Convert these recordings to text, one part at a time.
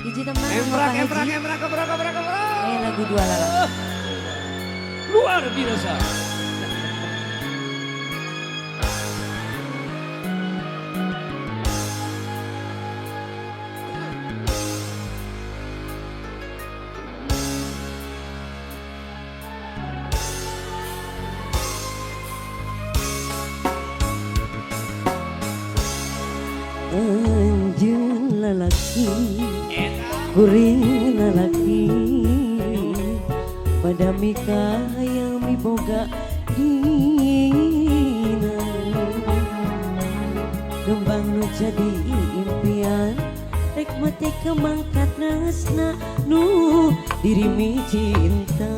Hiji teman Emprak, Bapak emprak, Haji. emprak, kebrak, kebrak, kebrak. Lagu dua lalang. Luar biasa. Anjeun lalaki kuring lalaki pada mikah yang miboga dina gembang nu jadi impian rek mati kemangkat nasna nu dirimi cinta.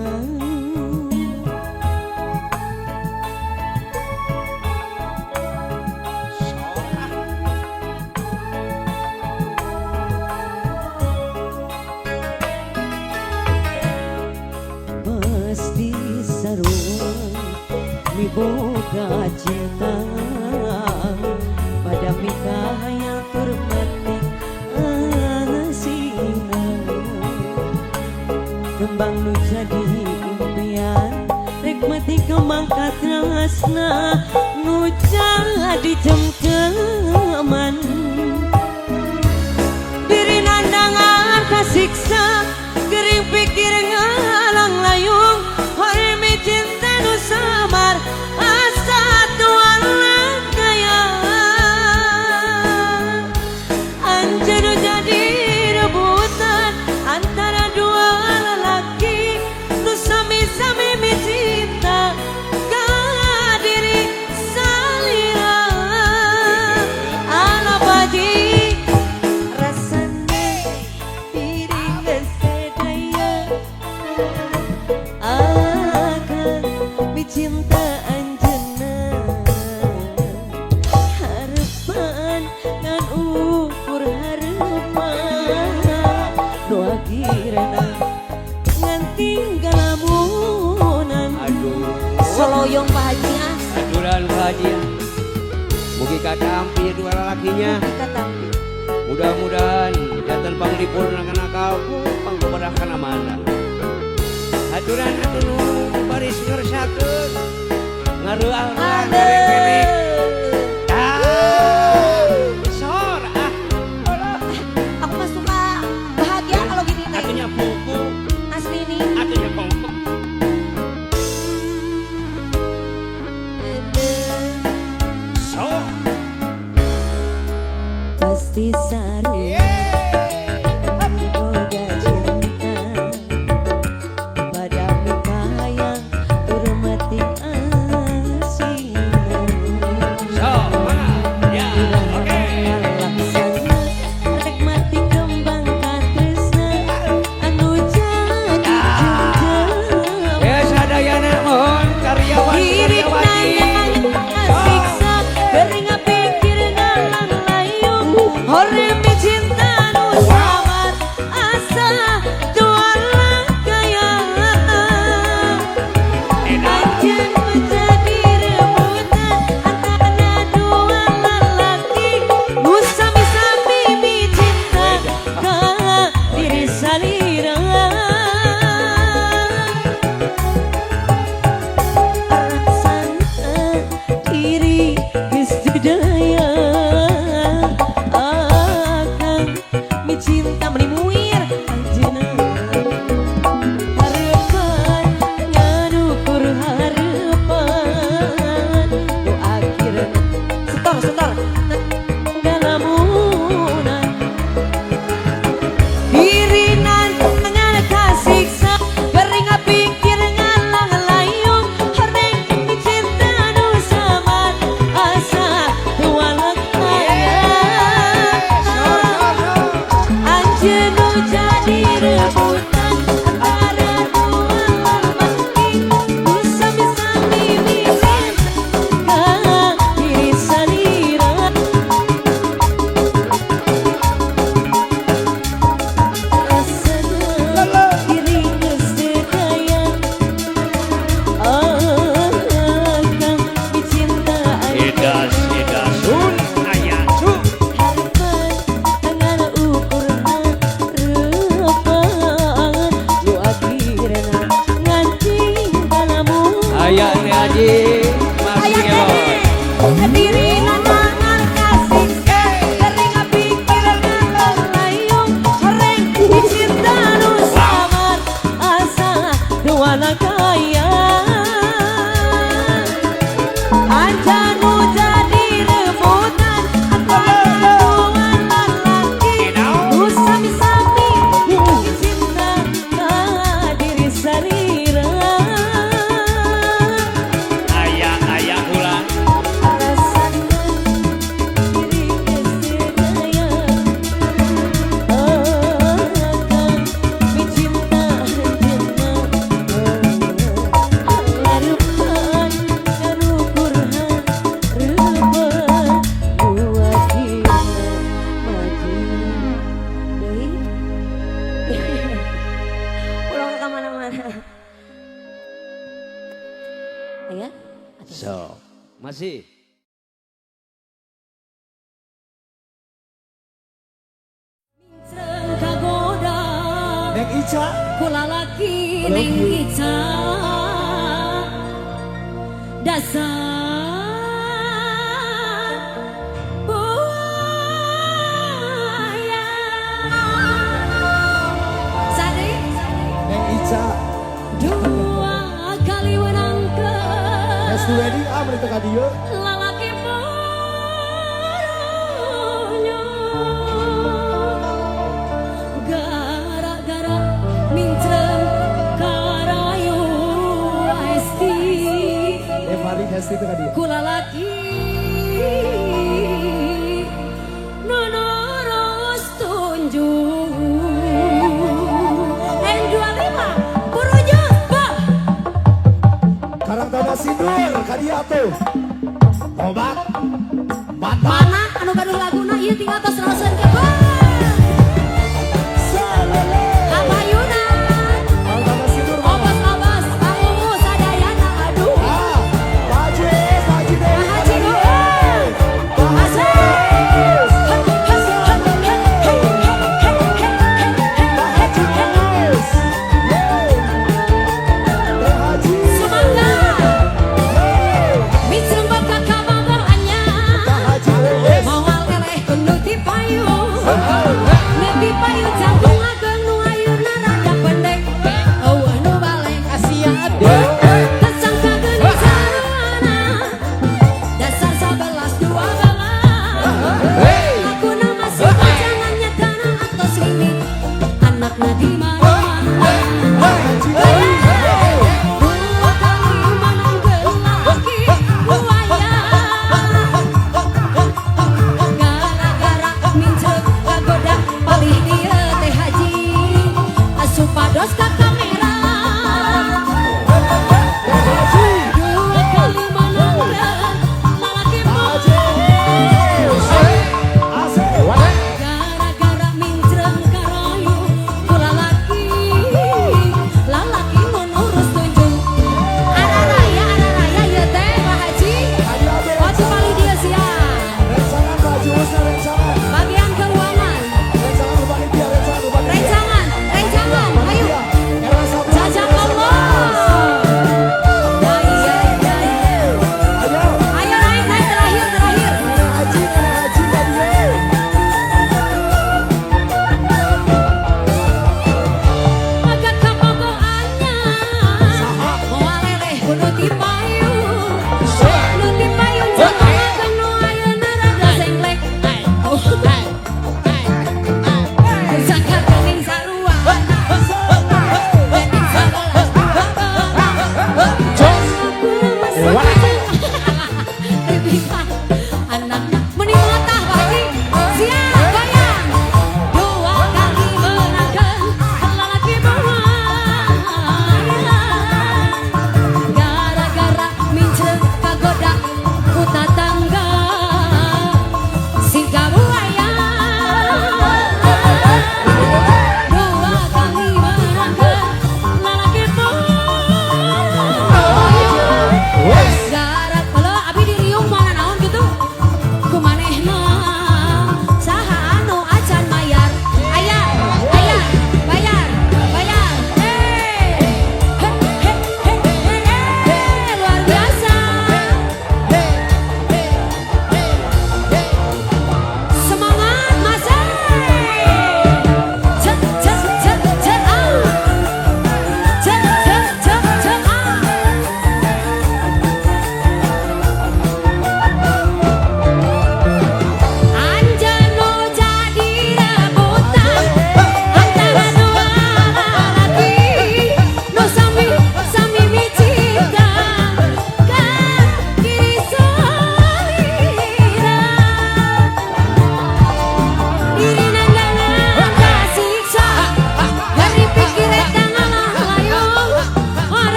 Pasti sarua miboga cinta pada mikah yang termati asina kembang nu jadi impian rek mati kemangkat rasna nu jadi cengkeman diri nandangan kasiksa gering pikir ngalang layung hormi cinta nu samar asa tuan kaya anjir nu jadi rebutan antara dua lelaki nu sami-sami mencinta ka diri salira ala baji rasane diri kesedaya akan mencinta anjeunna harapan ngan ukur harapan nu akhirna ngan tinggal lamunan. Aduh. Soloyong Pak Haji ah. Aduran Pak Haji ya. Mugi katampi dua lelakinya. Kita tampi. Mudah-mudahan jantan bang dipurnakan akal pangkeberahkan amanah. Aturan atuh baris ngersakeun ngaruah ngarek-ngarek. Sor ah. Aku mah suka bahagia kalau gini nih. Atunya buku, Asli nih. atunya kelompok. Sor. Pasti sarua miboga cinta pada mikah yang termati asina Sor. Ya, oke. laksana rek mati kembang katresna anu jadi jenjang Ya sadayana mohon karyawan hirit karyawati. nanya siksa beri ngapikir ngalang layung horemi cinta Masih. Kagoda Neng Ica. kula laki Love neng you. Ica dasar buaya Sadi Neng Ica. dua kali menang ke Es wedding amri teka dia. lalaki barunya gara-gara minceng karayu esti Evari Hesti teka dia. kula laki nonoros tunjuk N25 burunya bang Karang Tana Sindur kadia tuh. Obat. Mantap. mana anu gaduh laguna ieu tinggal tos raoseun ke bang Salele. Habayuna Karang Tana Sindur. obos-obos pangungu sadayana aduh Ah, Pak Haji, Pak Haji deh. Pak Haji deh. Pak Haji. Pak Haji Yes. Yeay. Teh Haji. Sumangga Yeay. micrem baka kababaannya Pak Haji Yes. moal eleh kudu tipayu nepi payu jantung ageng nu ayeuna rada pendek eueuh nu baleng Asia abdi tersangka geuning sarana dasar 11 12 aku nama si pajangan nyatana atos ini anakna di mana-mana Pak Haji dua kali menang gelaki buaya gara-gara mincek kagoda palih dia teh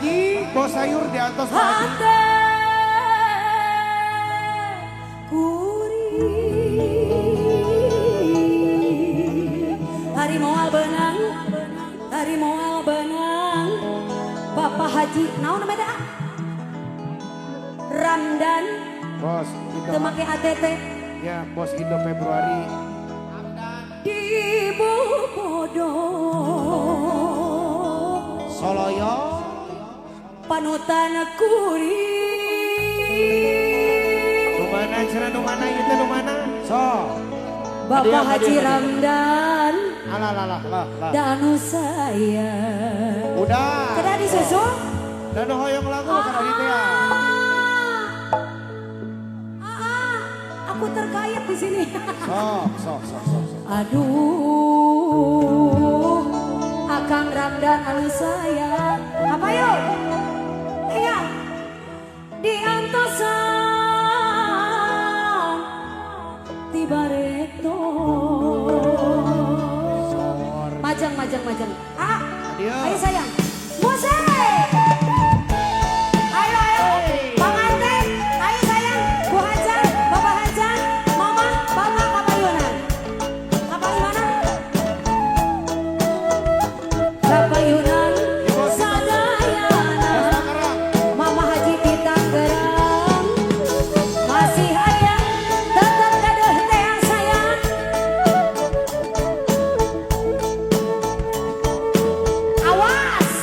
Haji, bos sayur di atas Pak Haji. Hate kuri hari moal benang Bapak Haji naon namanya Ramdan Bos Indo. teu make ATT Ya, bos Indo Februari. di bobodo Soloyo. panutan kuri Lumana cenah lumana ieu teh lumana. So. Bapak Hadiah, Haji hadiah. Ramdan Alah. danu saya Udah. kada disusul Dan hoyong lagu kan di teh. Aku terkait di sini. So. Aduh, Akang Ramdan anu sayang. Apa yuk? Iya. Di antosan tiba rekto. Majang. Ayo sayang. Musik. Ayo. Pengantin. Ayo sayang. Bu Hajan, Bapak Hajan, Mama, Bapak Kapayunan. Kapayunan. Kapayunan. Sadayana. Mama Haji di Tangerang. Masih hayang. Tetap dadah teh sayang. Awas.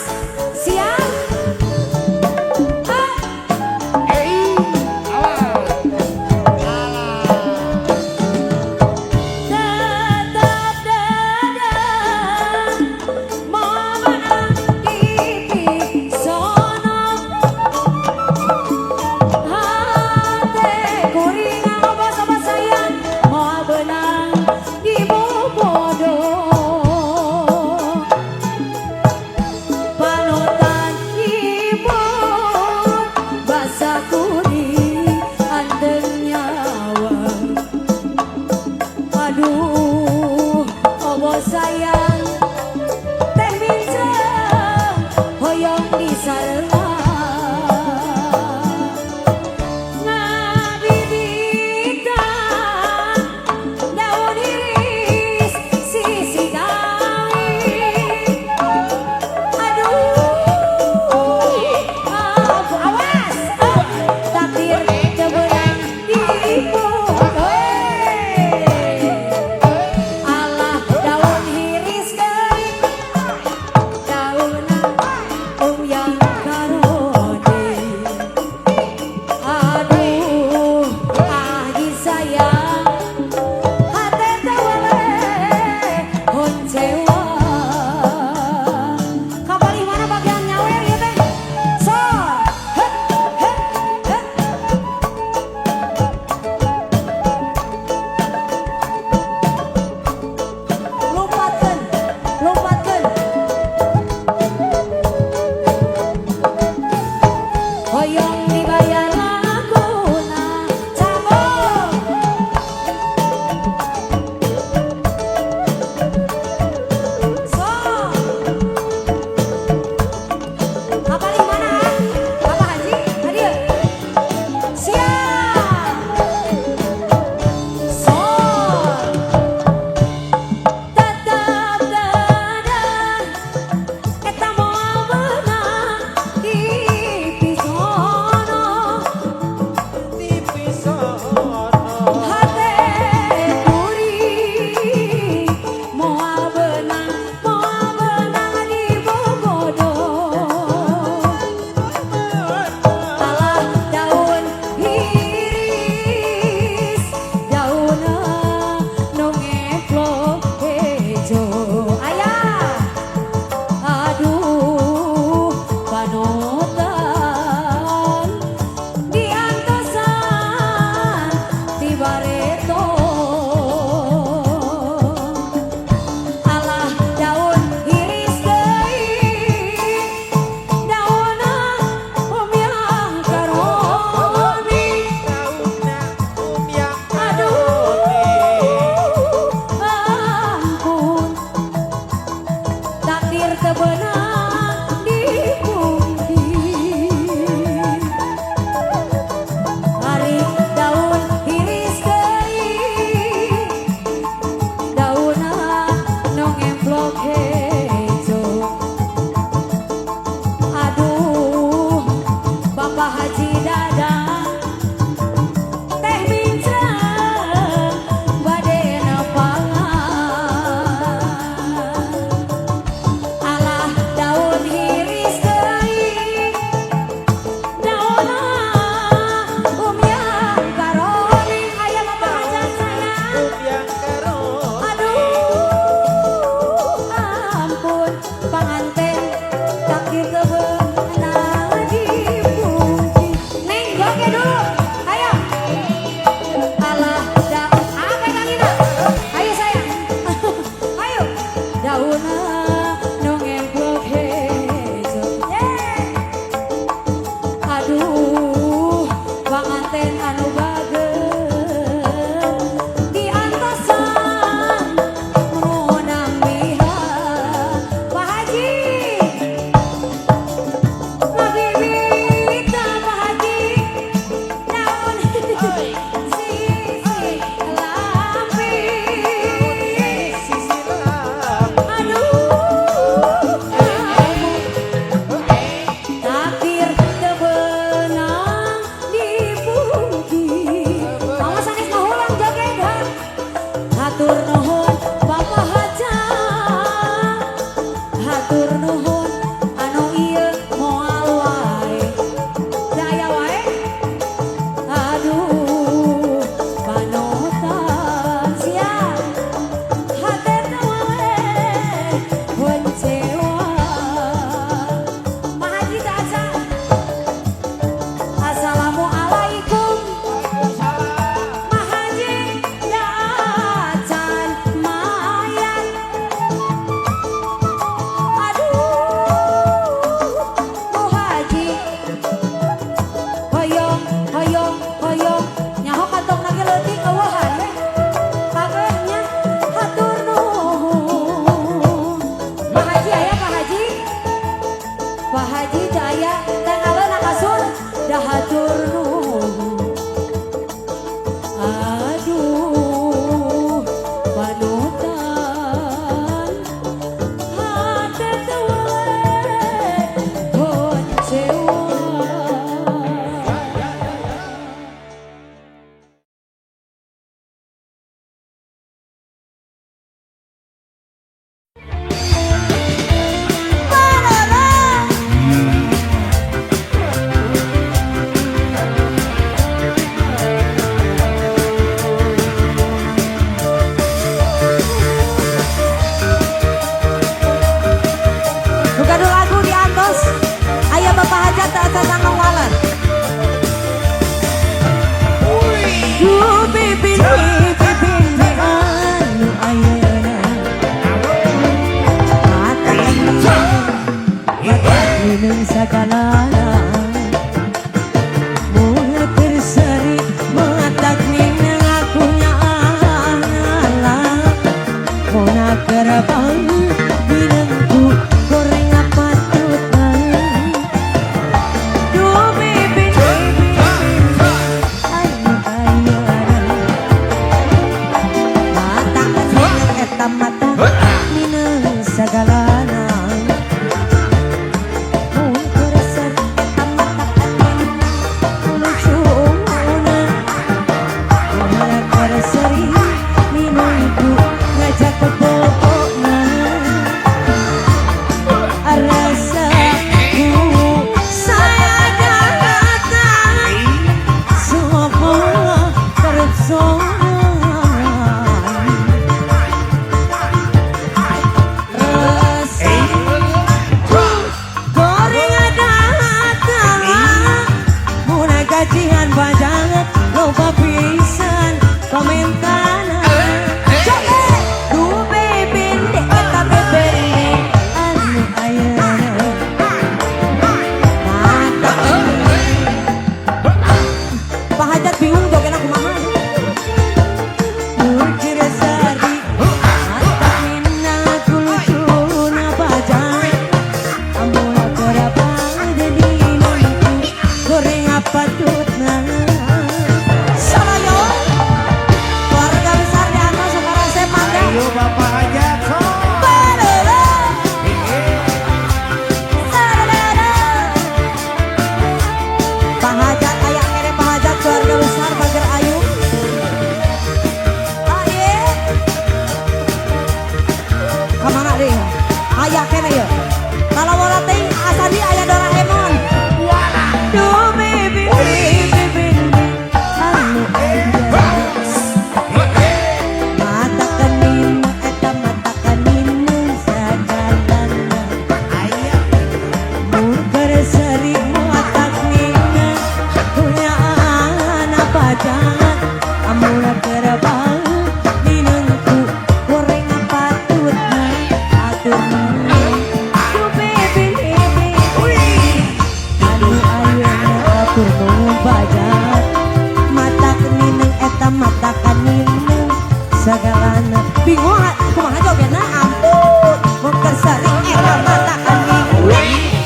sagalana bingung kumaha jogetna ampun mun kersering eta mata ani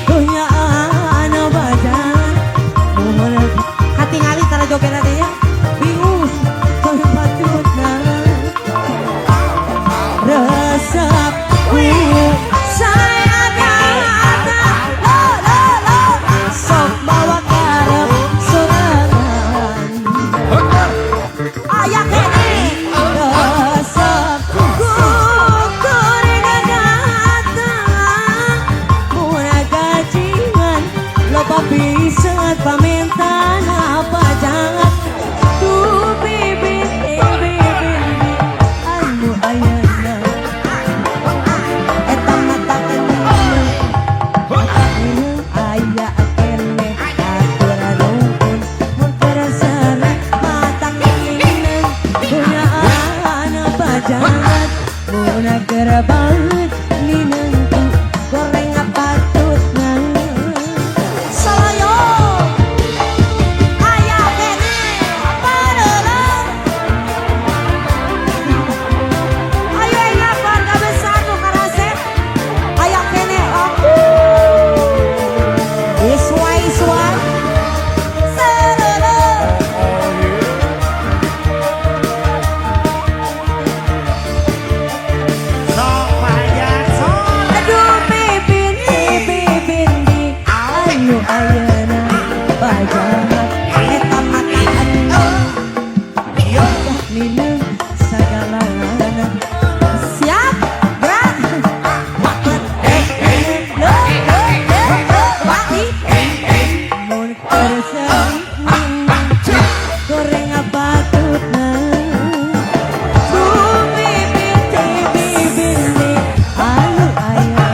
dunya ana badan mun katingali tara jogetna teh nya bingung koyo patutna resepku saya data lo sok bawa karep sorangan ayak ini resepku goreng data muna gajian loba pisan pamentan apa jangan tuh bibit anu ayana eta mata kenal aya kene aturan rukun mun terasana mata kenal punya anak pajangan mun gerebanget ninengku goreng patutna salayo aya kene padahal ayo enak keluarga besar nu karase aya kene aku iswai serere Sok pajan sok. aduh bibin di anu ayeuna pajangan eta mata anu nineng sagalana siap gerak wati mun kerseng goreng patutna bumi bibin di anu ayana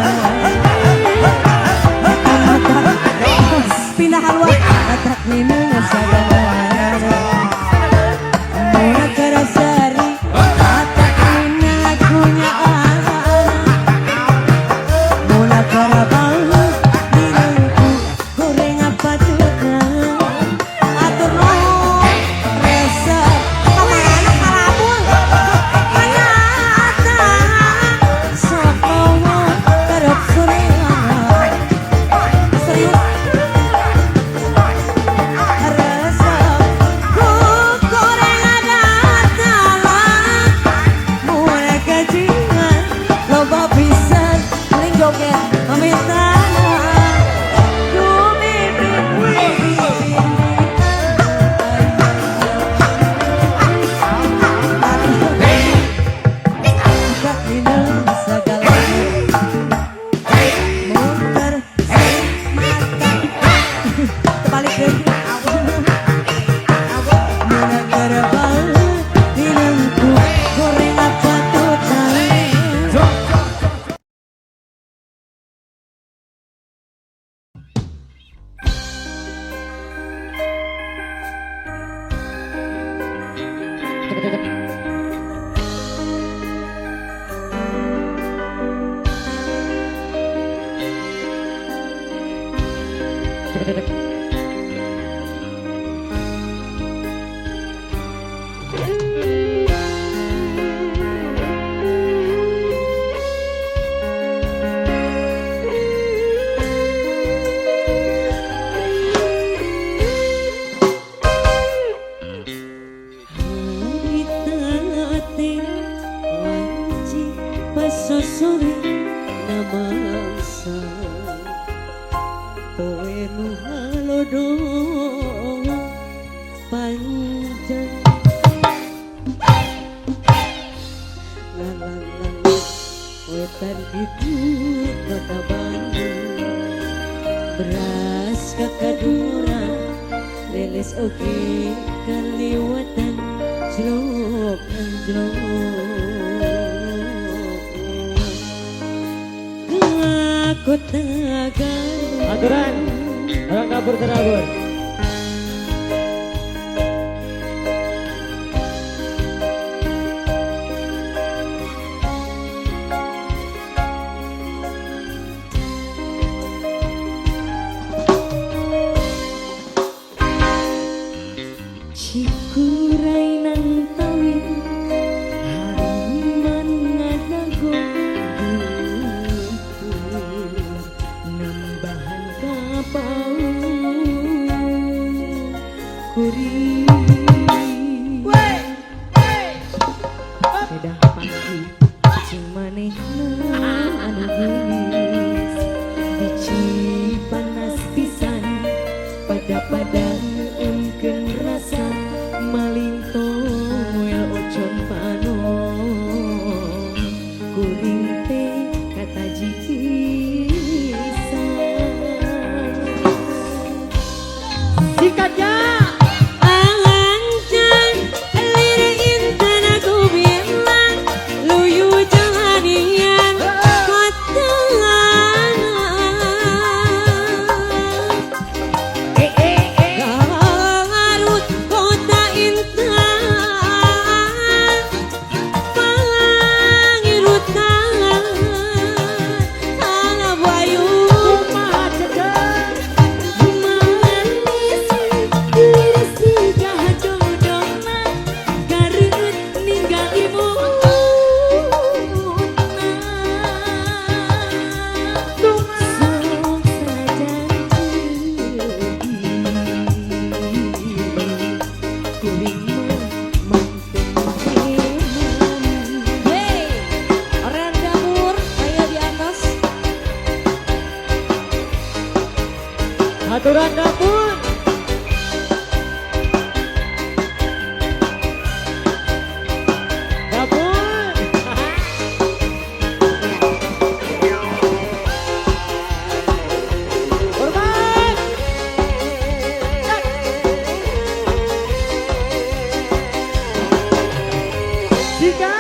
pindah haluan atrak nineng sagalana muna kerasari atrak nineng akunya muna karabanget ninengku goreng patutna atur nuhun resep kamana karabul kanyata sok bawa karep sorangan serius resepku goreng datalan muna gajian loba pisan paling joget pamintana duh bibit angkat nineng sagalana muter mata terbalik deh muna gerebanget ninengku goreng patutna Itate wajib pasosore namangsa poe nu halodong panjang lalang wetan gitu kota Bandung beras kakadura leles oge kaliwatan jeruk kota Garut Aturan orang kabur terabur. Cikurai nang tawin hari Kedah pagi cing manehna anu geus biji panas pisan pada engkeun rasa maling toel ocon panon kuring teh kata jipisan sikatnya aturan dapur hormat jika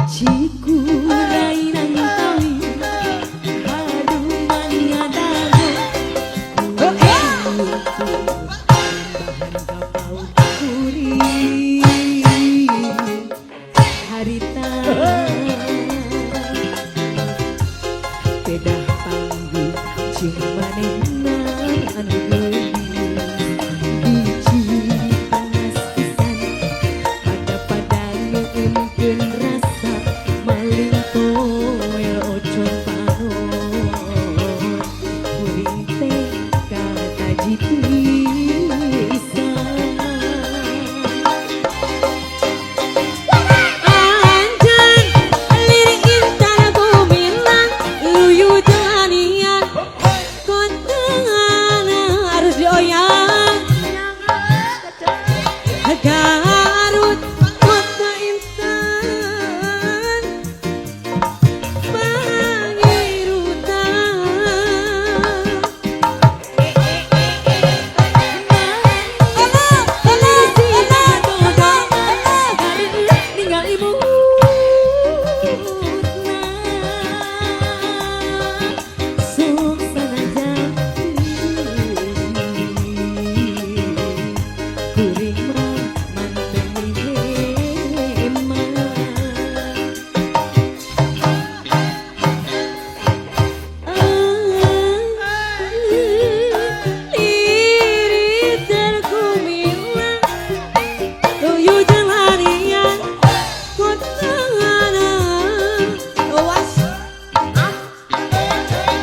ciku rainan tawi harita kedah panggi cing manehna anu geus biji panas pisan pada ngeukeun rasa maling toel ocon panon kuring teh kata jipisan Garut kota insan pangirutan tinggal ibu sok sanajan kuring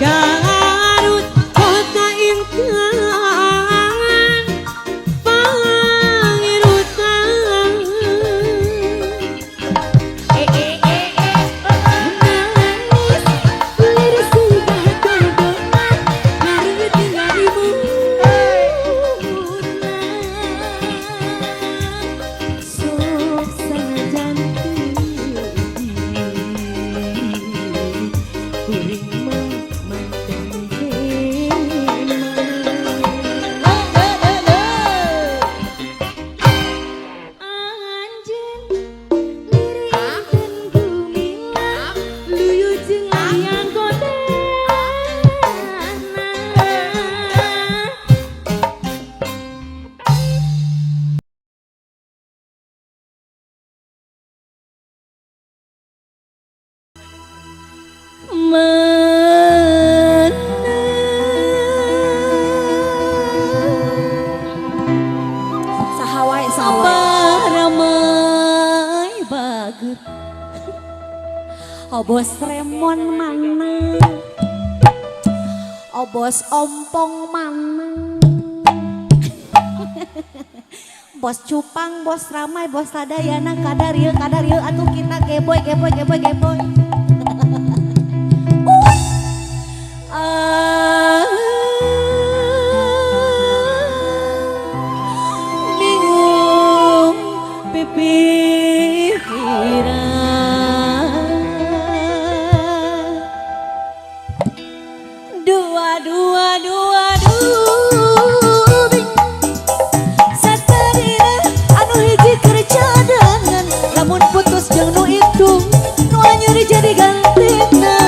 Garut kota insan pangirutan nangis liris sudah dodona hareup tinggal imutna sok sanajan kuring sahawai ramai baget obos remon mana obos ompong mana Bos Cupang, bos Ramai, bos Sadayana, kadar ieu atuh kita geboy. Ah, bingung pikiran. Dua satarina anu hiji kerja dengan lamun putus jeung nu itu nu anyeri jadi gantina.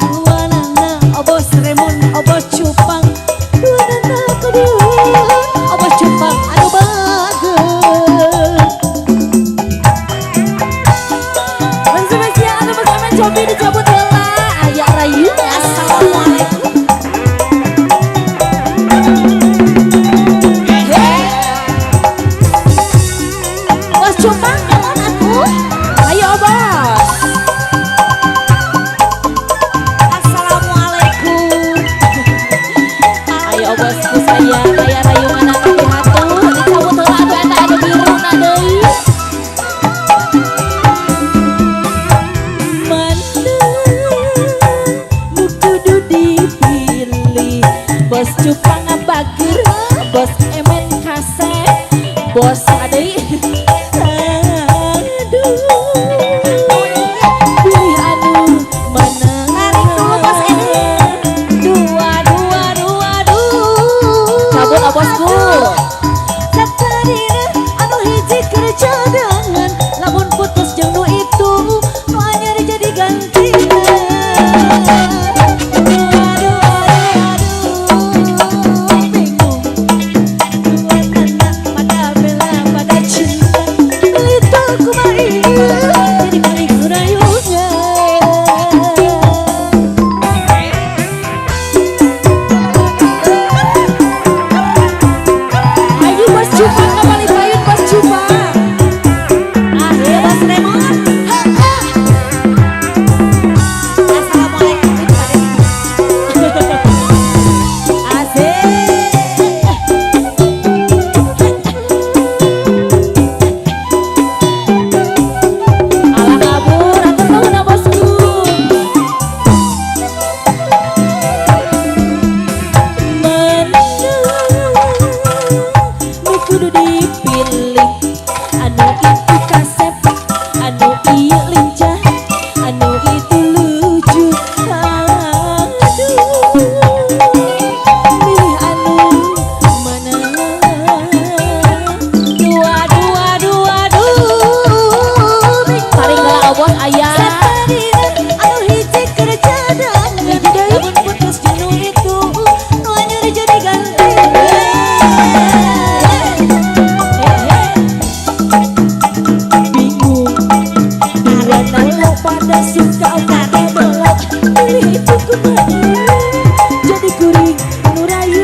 Dua nana obos Remon obos Cupang, dua nana kedua obos Cupang anu bageus. Cobi dicabut heula aya rayu. Assalamualaikum. Bos Cupang naon atuh? Ayo bos. Assalamualaikum. Ayo bosku sayang, aya rayungan anu dihatur dicabut heula atuh eta anu biruna deui. Bos Cupang bager, bos Emen kasep, bos adei. Aduh, pilih anu mana? Tarik dulu bos Emen. Dua. Cabut bosku. Satarina anu hiji kerja dengan lamun putus jeung nu itu nu anyar jadi gantina. Kudu dipilih anu itu kasep, anu ieu lincah, anu itu lucu. Aduh, milih anu mana? Dua. Paling gala bos aya. Satarina anu hiji kerja dengan lamun putus jeung nu itu nu anyar jadi ganti. Pada suka kata belok pilih itu kembali jadi kuring nurayu.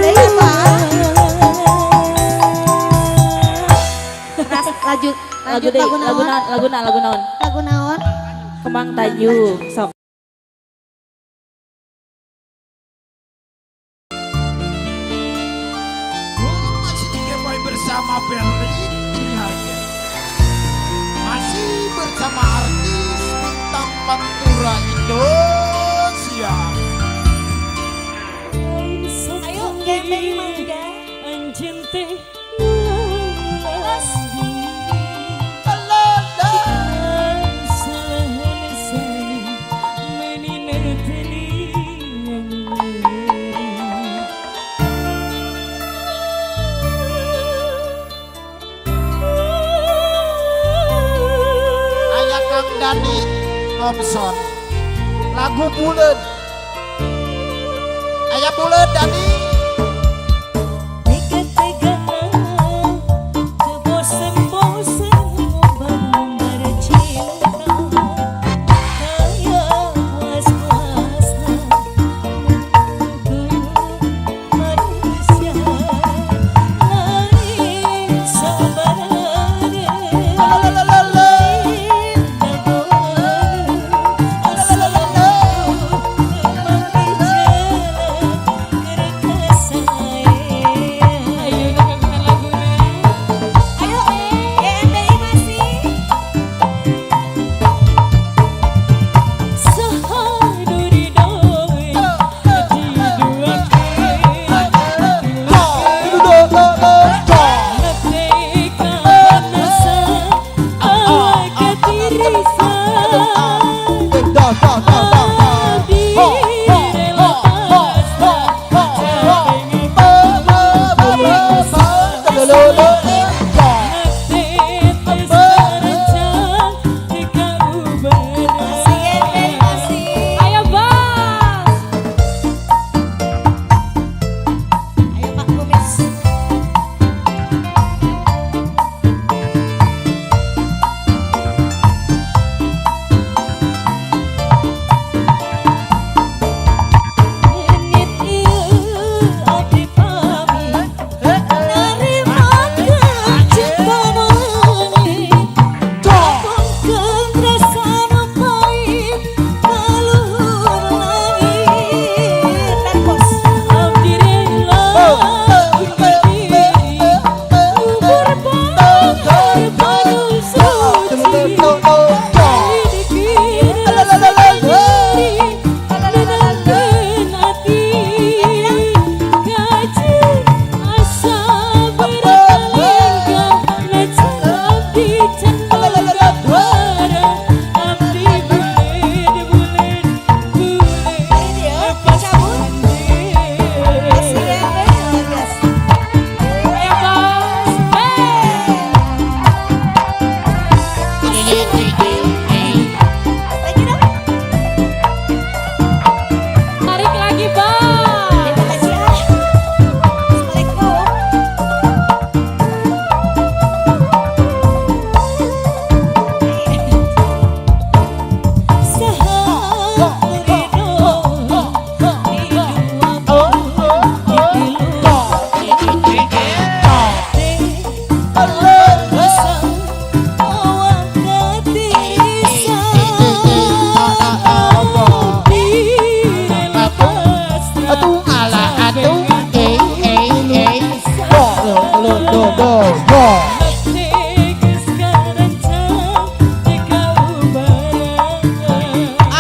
Lagu naon? Kemang Tayu sok. Masih digemai bersama Berlin Hanya. Masih bersama artis bintang Pantura Indonesia. Ayo gemeng mangga anjeun teh Dani Thompson lagu buleun aya buleun Dani.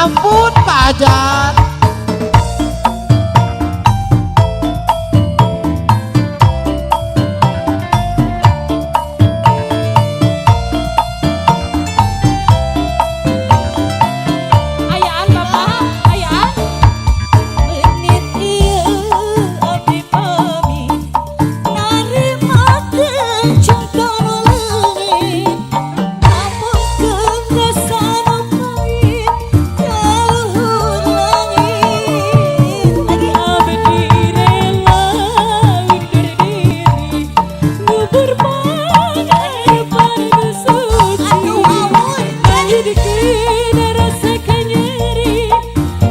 Ampun Pak Ajan. Ayaan Bapak, ayaan. Menit ieu abdi pamit narimakeun congkol leungit ngapunkeun dosa nu pait kaluhur langit. Lagi abdi rela undur diri ngubur pangarepan nu suci. Ngahidkeun rasa kanyeri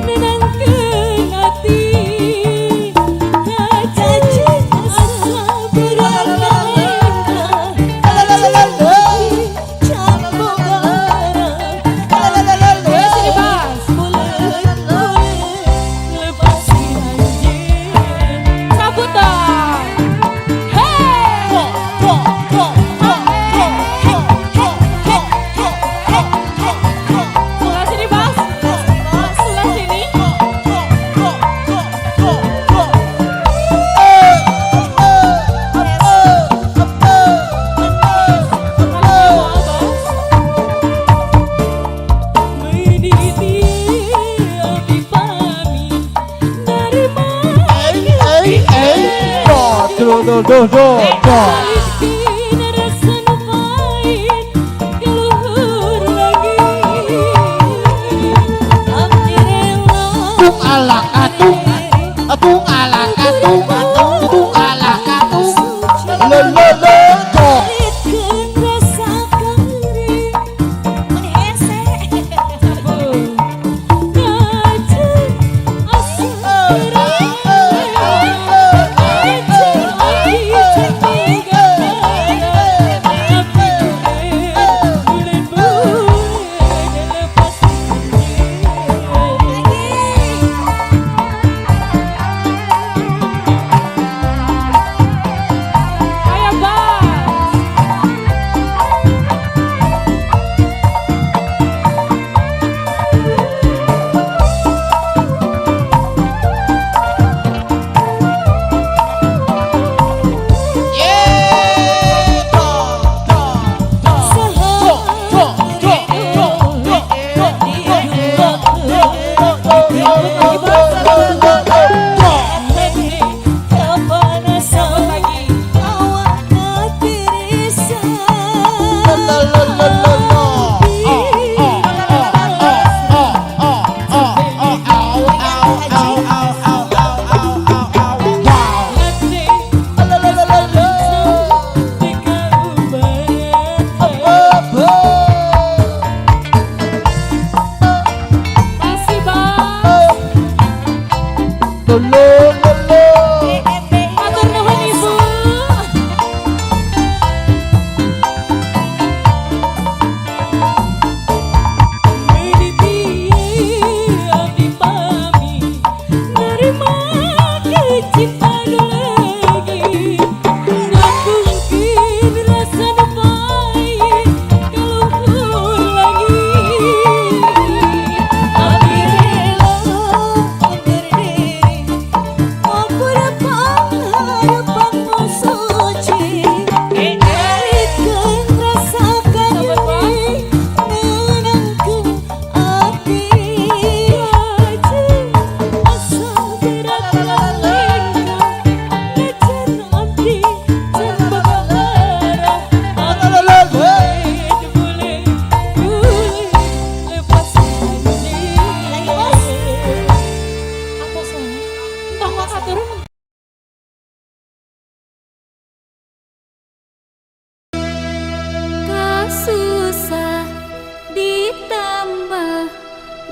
nenangkeun hati. Cacing asa berat kalengka can boga arang. Sini Bas. Buleut lepas anjeun. Sabut dong. Hey. Sebelah sini Bas. Sebelah sini. Tung alak atung, atung alak atung, atung alak atung. Le do. Matur nuhun Ibu. Abdi pamit nerima keciptaan lagi ngapungkeun rasa nu pait kaluhur langit. Abdi rela undur diri ngubur pangarepan nu suci. Ngarikeun rasa kanyeri nenangkeun hati. Cacing asa berat kalengka ngejan abdi can boga arang. Buleut lepas anjeun. Atos wae. Entah makaturun. Kasusah ditambah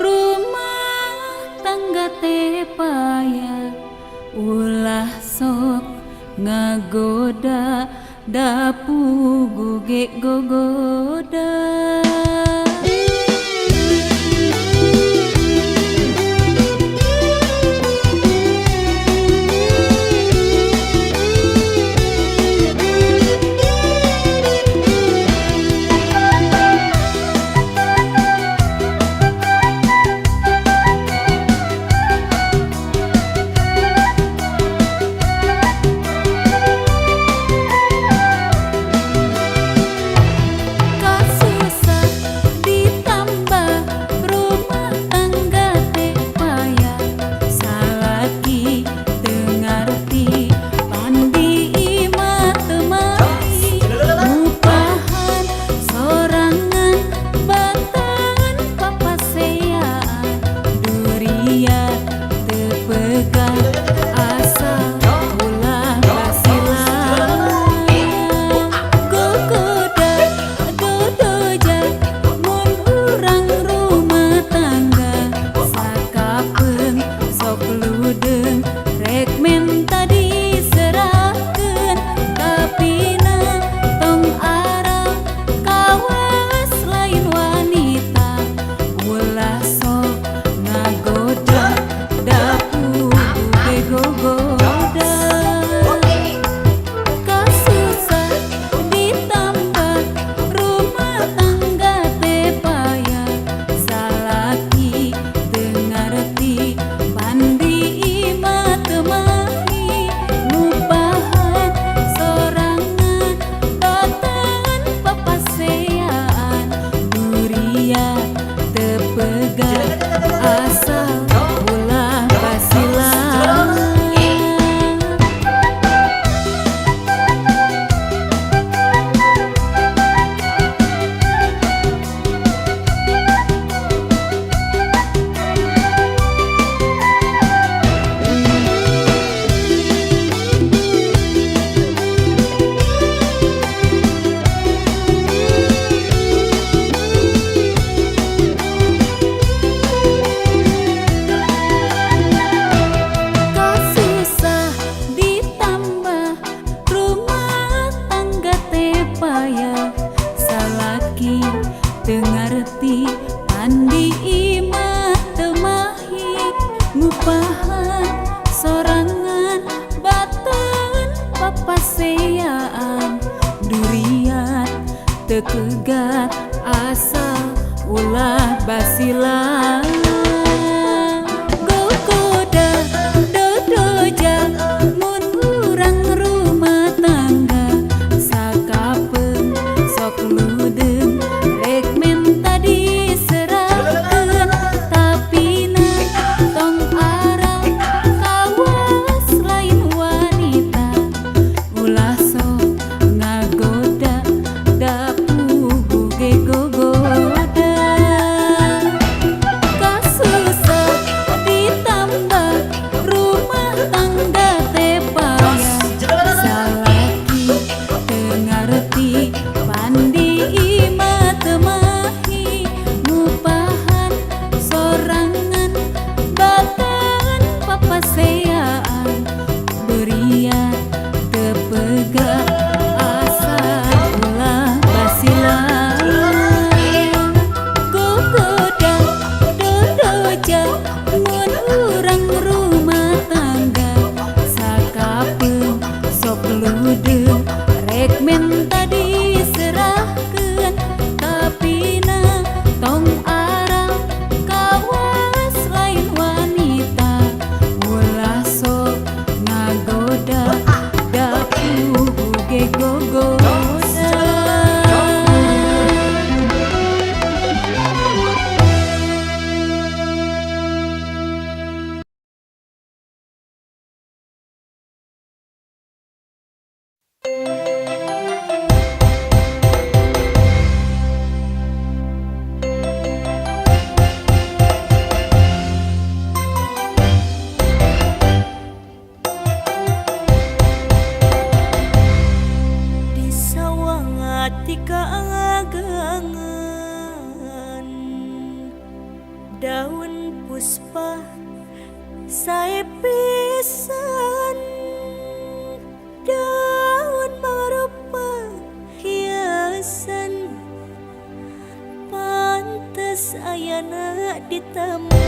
rumah tangga teh payah, ulah sok ngagoda dapugu ge gogoda. payah salaki tengarti pandi imah temahi ngupahan sorangan batan papaseaan durian tekegat asa ulah basilan gogoda dodoja mun urang rumah tangga sakapeung sok ludeng rek menta diserahkeun tapina tong arang kawas lain wanita ulah sok ngagoda da puguh ge gogoda kasusah ditambah rumah tangga teh payah salaki tengarti pandi imah temahi ngupahan sorangan batan papaseaan berian tepegak asa ulah basilan gogoda dodoja mun urang rumah tangga sakapeung sok ludeng rek menta diserahkeun tapina tong arang kawas lain wanita ulah sok ngagoda da puguh ge gogoda Di sawang ati kaagangan daun puspa sae pisan daun mangrupa hiasan pantes ayana di taman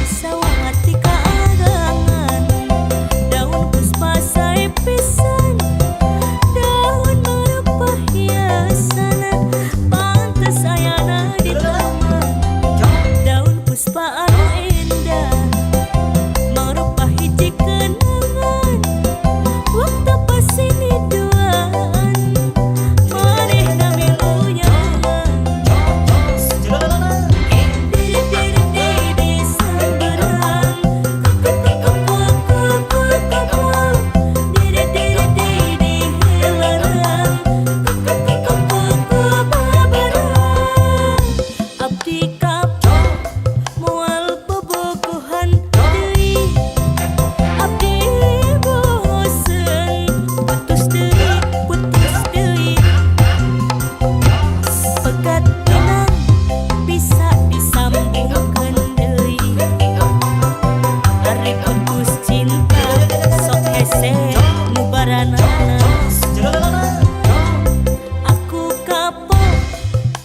sawang ati kaagangan daun puspa sae pisan daun mangrupa hiasan pantes ayana di taman daun puspa anu indah mangrupa hiji kenangan waktu pasini duaan manehna milunya diri sambarang diri hilarang abdi kapok moal bobogohan deui abdi bosen putus deui pegat pinang bisa disambungkeun deui ari putus cinta sok hese nu baranana aku kapok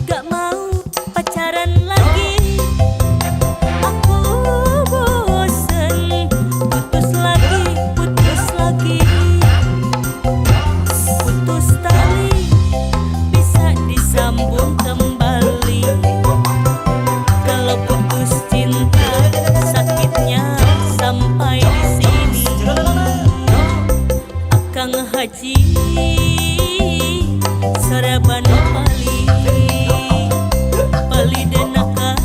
gak mau pacaran lagi aku bosen putus lagi putus tali bisa disambung kembali kalau putus cinta sakitnya sampai di sini Akang Haji Saraban Pali Denaka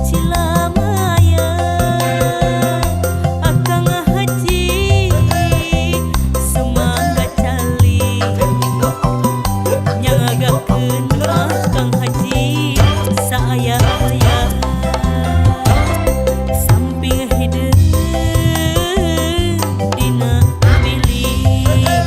Cilamaya Akang Haji Sumangga Cali nyangagakeun Akang Haji saaya-aya samping hideung dina bilik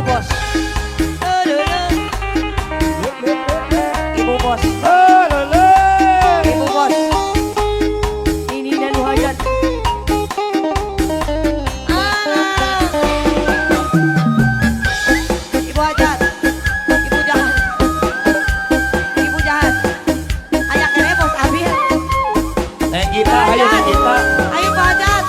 bos. Ibu bos. Ibu bos. Ini dan Muhammad. Ibu hajat. Ibu jahat. Ibu jahat. Ayak kere bos Abil. Gita, ayo Gita. Ayo Pak Hajat.